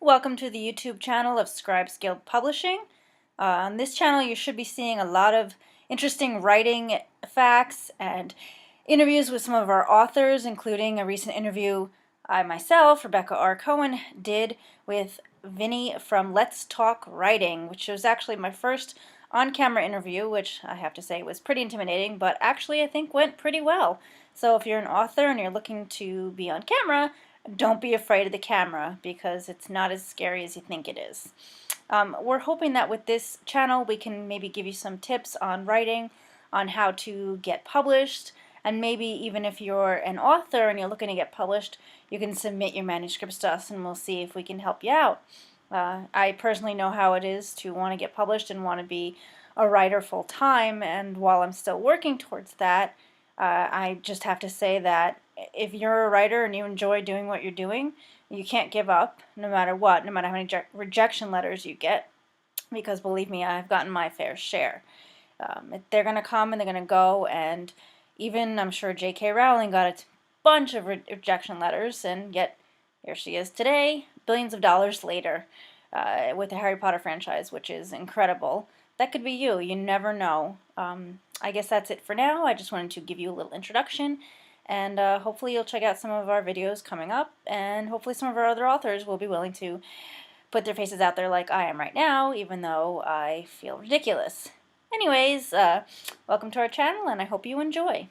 Welcome to the YouTube channel of Scribes Guild Publishing. On this channel you should be seeing a lot of interesting writing facts and interviews with some of our authors, including a recent interview I myself, Rebecca R. Cohen, did with Vinny from Let's Talk Writing, which was actually my first on-camera interview, which I have to say was pretty intimidating, but actually I think went pretty well. So if you're an author and you're looking to be on camera, don't be afraid of the camera because it's not as scary as you think it is. We're hoping that with this channel we can maybe give you some tips on writing, on how to get published, and maybe even if you're an author and you're looking to get published, you can submit your manuscripts to us and we'll see if we can help you out. I personally know how it is to want to get published and want to be a writer full time, and while I'm still working towards that, I just have to say that if you're a writer and you enjoy doing what you're doing, you can't give up no matter what, no matter how many rejection letters you get, because believe me, I've gotten my fair share. They're going to come and they're going to go, and even I'm sure J.K. Rowling got a bunch of rejection letters, and yet here she is today, billions of dollars later, with the Harry Potter franchise, which is incredible. That could be you. You never know. I guess that's it for now. I just wanted to give you a little introduction, and hopefully you'll check out some of our videos coming up, and hopefully some of our other authors will be willing to put their faces out there like I am right now, even though I feel ridiculous. Anyways, welcome to our channel, and I hope you enjoy.